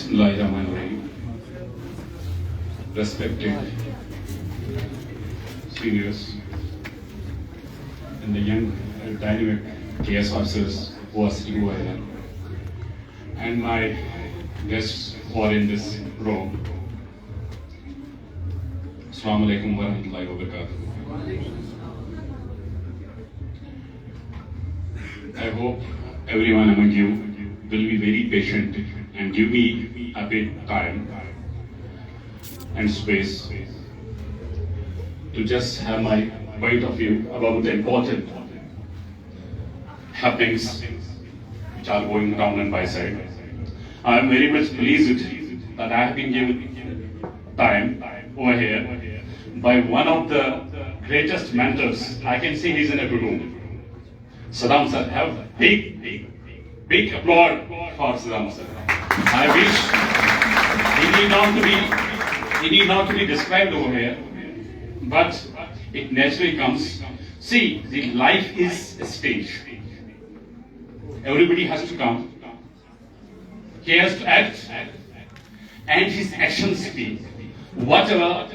Bismillahirrahmanirrahim. Respected seniors and the young and dynamic KS officers who are sitting over here, and my guests who are in this room. Assalamu alaikum wa rahmatullahi wa barakatuh. I hope everyone among you will be very patient and give me a bit time and space to just have my point of view about the important happenings which are going round and by side. I am very much pleased that I have been given time over here by one of the greatest mentors. I can see he's in a good room. Saddam sir, have big applaud for Saddam sir. I wish he need not to be described over here, but it naturally comes. See, the life is a stage. Everybody has to come. He has to act, and his actions speak. Whatever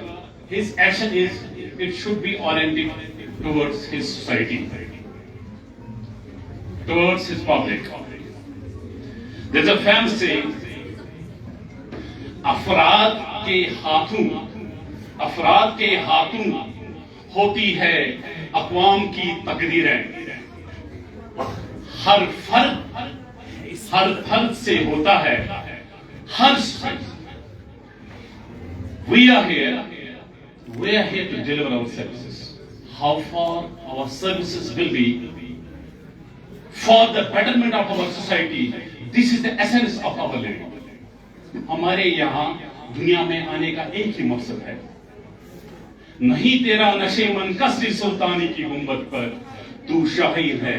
his action is, it should be oriented towards his society, towards his public. There's a famous saying, अफराद के हाथों होती है अक़वाम की तकदीरें, हर फर्द से होता है हर we are here to deliver our services. How far our services will be for the betterment of our society, this is the essence of our living. हमारे यहाँ दुनिया में आने का एक ही मकसद है, नहीं तेरा नशे मन कसरी सुल्तानी की गुंबद पर, तू शाहीर है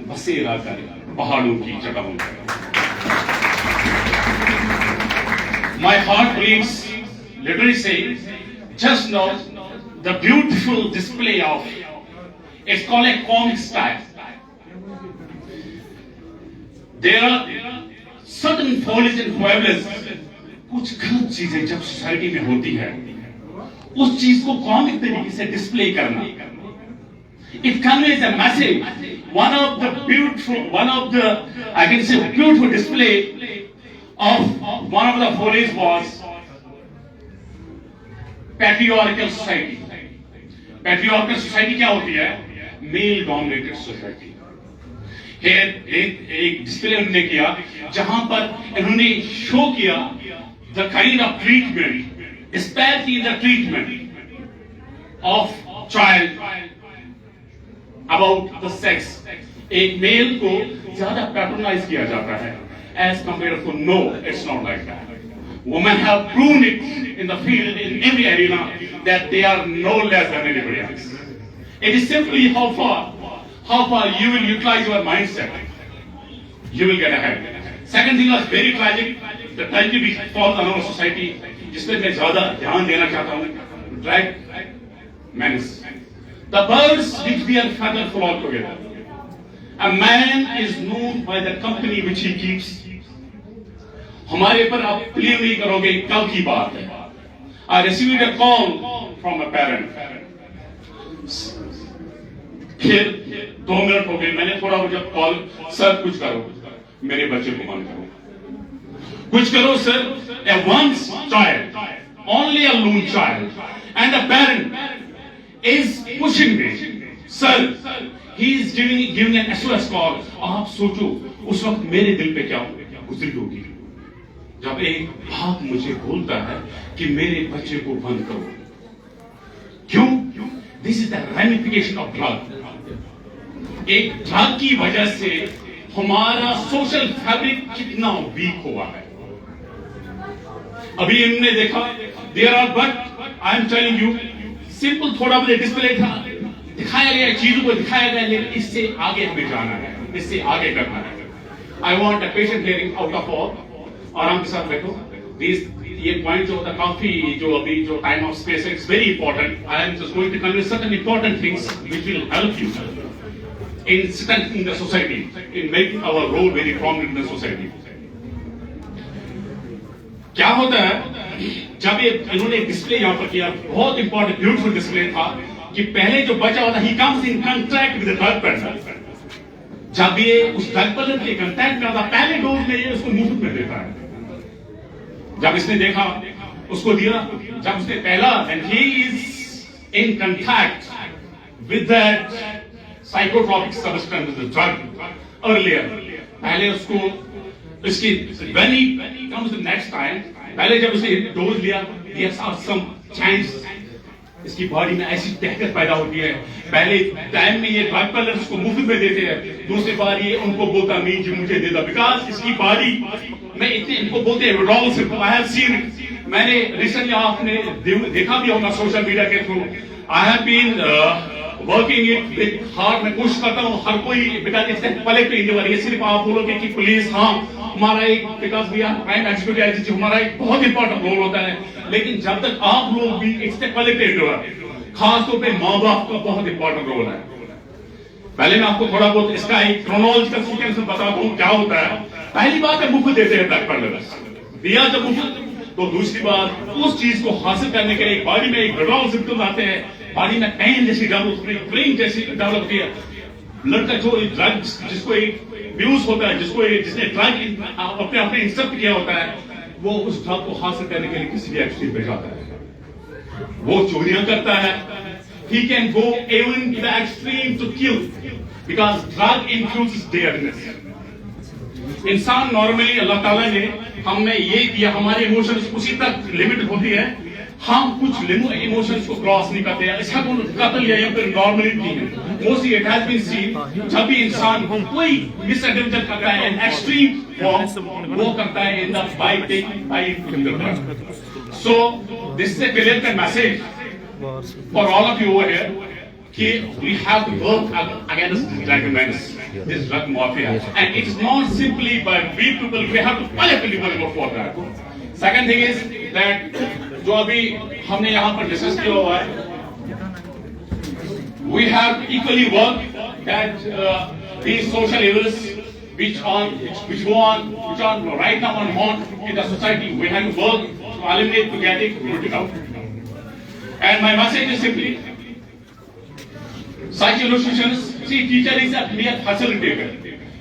बसेरा कर पहाड़ों की चटानों पर. My heart bleeds, literally saying, just now the beautiful display of, it's called a comic style. There are certain follies and foibles. कुछ गलत चीजें जब सोसाइटी में होती है, उस चीज को कॉमिक तरीके से डिस्प्ले करना, it conveys a message. One of the I can say beautiful display of one of the follies was patriarchal society. Patriarchal society क्या होती है? Male dominated society. एक डिस्प्ले उन्होंने किया जहां पर इन्होंने शो किया the kind of treatment, especially the treatment of child about the sex. एक मेल को ज्यादा पैट्रोनाइज किया जाता है as compared to no, it's not like that. Women have proven it in the field, in every arena, that they are no less than anybody else. It is simply how far you will utilize your mindset, you will get ahead. Second thing was very tragic, the tragedy which falls on our society, जिसमें मैं ज़्यादा ध्यान देना चाहता हूँ, drag menace. The birds which their feather flock together. A man is known by the company which he keeps. हमारे पर आप बिलीव नहीं करोगे, कल की बात है. I received a call from a parent. फिर 2 मिनट हो गए, मैंने थोड़ा जब कॉल, सर कुछ करो, मेरे बच्चे को बंद करो, कुछ करो sir. A one child, only a lone child, and the parent is pushing me. Sir, he is giving an SOS call. आप सोचो उस वक्त मेरे दिल पे क्या गुजरी होगी जब एक बाप मुझे बोलता है कि मेरे बच्चे को बंद करो. क्यों? This is the ramification of drug. एक ड्रग की वजह से हमारा सोशल फैब्रिक कितना वीक हुआ है. अभी इन्होंने देखा, there are, but I am telling you, simple थोड़ा बहुत डिस्प्ले था, दिखाया गया, चीजों को दिखाया गया, लेकिन इससे आगे हमें जाना है, इससे आगे करना है. I want a patient hearing out of all. आराम के साथ बैठो. ये पॉइंट जो होता काफी, जो अभी जो टाइम ऑफ स्पेस है, it's very important. I am just going to convey certain important things which will help you in strengthening the society, in making our role very prominent in the society. क्या होता है जब ये इन्होंने display यहां पर किया, बहुत इंपॉर्टेंट ब्यूटीफुल डिस्प्ले था कि पहले जो बचा होता he comes in contact with the drug peddler. जब ये उस ड्रग पेडलर के कांटेक्ट करता, पहले डोज में ये उसको मुफ्त में देता है। जब इसने देखा, उसको दिया, जब उसने पहला, and he is in contact with that psychotropic substance drug earlier, पहले उसको इसकी when he comes the next time, पहले जब उसे डोज लिया, he saw some change, इसकी बॉडी में ऐसी ताकत पैदा होती है। पहले टाइम में ये ड्रग पेडलर्स उसको मुफ्त में देते हैं, दूसरी बार ये उनको बोलता नहीं जी मुझे दे दो, बिकॉज इसकी बॉडी में इतने, इनको बोलते हैं withdrawal symptom. I have seen, मैंने रिसेंटली आपने देखा भी होगा सोशल मीडिया के through, I have been working it with heart. मैं कोशिश करता हूँ हर कोई, बिकॉज इससे पहले तो इंडिया ये सिर्फ आप बोलोगे कि पुलिस, हाँ हमारा एक, because we are crime executive agency, हमारा एक बहुत इंपॉर्टेंट रोल होता है, लेकिन जब तक आप लोग भी इससे कलेक्टेड हो, खासतौर पे माँ बाप का बहुत इंपॉर्टेंट रोल है। पहले मैं आपको थोड़ा बहुत इसका एक क्रोनोलॉजिकल सीक्वेंस बताता हूँ क्या होता है। पहली बात है मुफ्त देते हैं ड्रग पेडलर्स, दिया जब मुफ्त, तो दूसरी बात उस चीज को हासिल करने के लिए बॉडी में एक विड्रॉल सिम्पटम आते हैं, बॉडी में पेन जैसी डेवलप होती है, ब्रेन जैसी डेवलप होती है। लड़का जो ड्रग जिसको एक अब्यूज होता है, जिसने ड्रग अपने अपने इंस्ट्रक्ट किया होता है, वो उस ड्रग को हासिल करने के लिए किसी भी एक्सट्रीम पे जाता है, वो चोरियां करता है, he can go even to the extreme to kill, because drug infuses deadness. इंसान नॉर्मली अल्लाह ताला ने हमें ये दिया, हमारे इमोशंस उसी तक लिमिट होती है, हम कुछ इमोशंस को क्रॉस नहीं करते हैं। इसका कोई कत्ल या फिर नॉर्मली नहीं है। Mostly it has been seen, जब भी इंसान कोई मिसएडवेंचर करता है इन एक्सट्रीम फॉर्म, वो करता है in the biting. So this is a clear cut message for all of you over here कि we have to work against this drug menace, this drug mafia, and it's not simply by we people, we have to collectively work for that. Second thing is that जो अभी हमने यहाँ पर discuss किया हुआ है, we have to equally work that these social evils which go on right now in the society, we have to work to eliminate, to get it rooted out. And my message is simply, such institutions, see, teacher is a mere facilitator.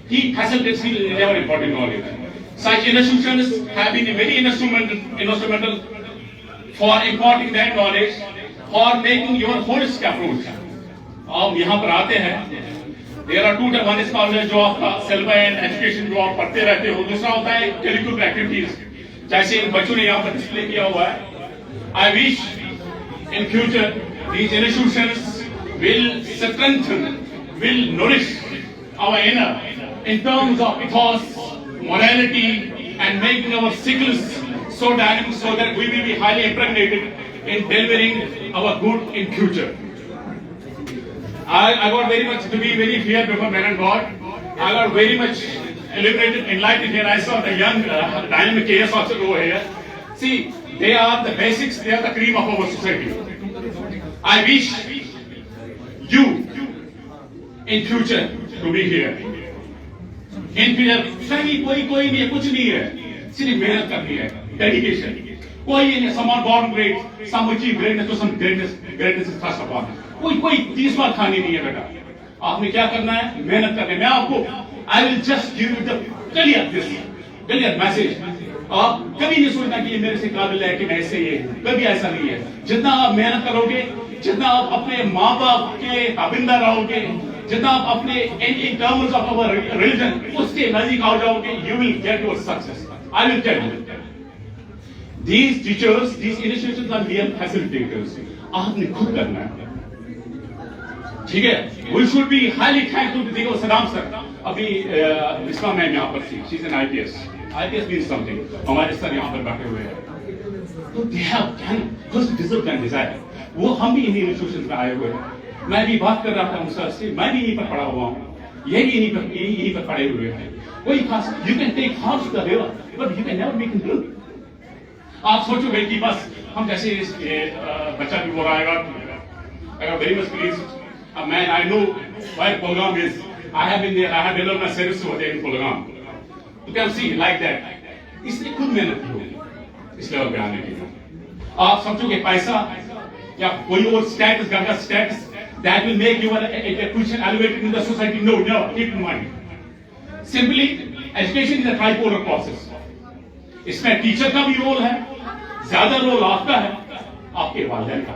He facilitates, he never important knowledge. Such institutions have been very instrumental for imparting that knowledge, for making your holistic approach. आप यहाँ पर आते हैं, there are two types, one is called जो आपका syllabus and education जो आप पढ़ते रहते हो, दूसरा होता है करिकुलर एक्टिविटीज, जैसे इन बच्चों ने यहाँ पर डिस्प्ले किया हुआ है। I wish in future these institutions will strengthen, will nourish our inner in terms of ethos, morality, and making our cycles so dynamic, so that we will be highly impregnated in delivering our good in future. I got very much to be very clear before men and God. I got very much illuminated, enlightened here. I saw the young dynamic chaos also over here. See, they are the basics, they are the cream of our society. I wish you in future to be here. In future, कोई नहीं है, कुछ नहीं है, सिर्फ मेहनत करनी है, डेडिकेशन। कोई नहीं, someone born great, some achieve greatness, to some greatness is thrust upon. कोई 30 बार खानी नहीं है बेटा। आपने क्या करना है? मेहनत करनी है। मैं आपको I will just give you the clear message. आप कभी नहीं सोचना कि ये मेरे से काबिल है कि मैं ऐसे ये, कभी ऐसा नहीं है। जितना आप मेहनत करोगे, जितना आप अपने माँ बाप के ताबिंदा रहोगे, जितना आप अपने in terms of our religion उसके नजदीक आ जाओगे, you will get your success. I will tell you. These teachers, these institutions are mere facilitators. आपने खुद करना है, ठीक है? We should be highly thankful to देखो सदाम सर, अभी इसका मैम यहाँ पर थी, she's an IPS means something. हमारे सर यहाँ पर बैठे हुए हैं, तो they have can first deserve and desire. वो हम भी इन्हीं इंस्टीट्यूशंस में आए हुए हैं। मैं भी बात कर रहा था उनसे से, मैं भी यहीं पर पढ़ा हुआ हूँ, ये भी यहीं पर पढ़े हुए हैं। कोई खास, you can take horse to the river, but you can never make him drink. आप सोचोगे कि बस हम जैसे बच्चा भी बोल रहा है, I got very much pleased. Man, I know why Polgam is. I have been there. I have developed my service over there in Polgam. You can see like that. इसने खुद मेहनत की होगी, इस लेवल पे आने के लिए। आप समझोगे पैसा या कोई और स्टेटस, घर का status, that will make your position elevated in the society. No, keep in mind. Simply, education is a tripolar process. इसमें टीचर का भी रोल है, ज्यादा रोल आपका है, आपके वालिदैन का।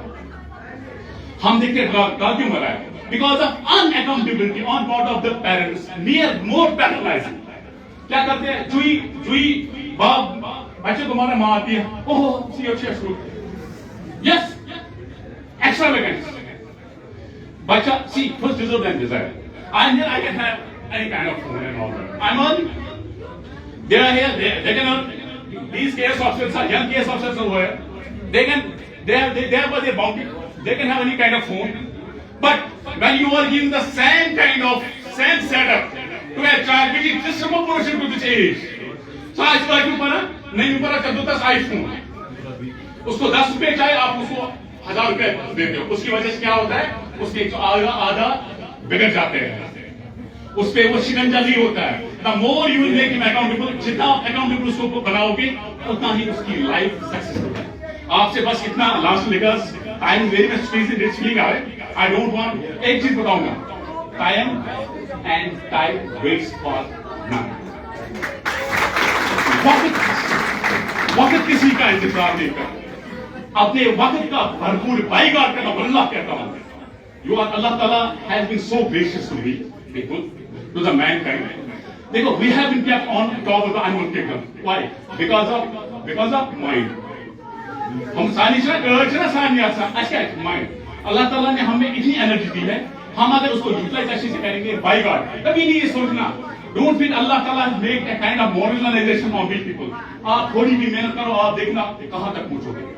हम देखते हैं क्यों मरा है? Because of unaccountability on part of the parents, more patronizing. क्या करते हैं? जुई बाप बच्चे तुम्हारे माँ आती है, ओह सी अच्छी शुरू, yes extravagance. Bacha, see, first deserve and desire. And then I can have any kind of food and all that. I'm earning. They are here, they can earn. These KS officers are young KS officers over here. They have their bounty. They can have any kind of phone. But when you are giving the same setup to a child which is just a portion to this age. So आज का क्यों पड़ा? नहीं पड़ा चल 10 iPhone. उसको 10 रुपए चाहिए, आप उसको 1000 रुपए देते हो। उसकी वजह से क्या होता है? उसके आधा बिगड़ जाते हैं, उस पे वो शिकंजा नहीं होता है। The more you will make him accountable, जितना अकाउंटेबल उसको बनाओगे उतना ही उसकी लाइफ सक्सेस होगा। आपसे बस इतना लास्ट लेकर I am very much please in this feeling I don't want, एक चीज बताऊंगा, time and time waits for none. वक्त किसी का इंतजार नहीं करता, अपने वक्त का भरपूर बाईगार करना अल्लाह कहता हूं। You are Allah Ta'ala has been so gracious to me, people, to the mankind. देखो, we have been kept on top of the animal kingdom. Why? Because of mind. हम सानिशा अच्छा mind. अल्लाह ताला ने हमें इतनी एनर्जी दी है, हम अगर उसको यूटिलाइज अच्छे से करेंगे, बाई गॉड, कभी नहीं ये सोचना, डोंट फील अल्लाह ताला make a kind of moralization of weak people. आप थोड़ी भी मेहनत करो, आप देखना कहां तक पहुंचोगे।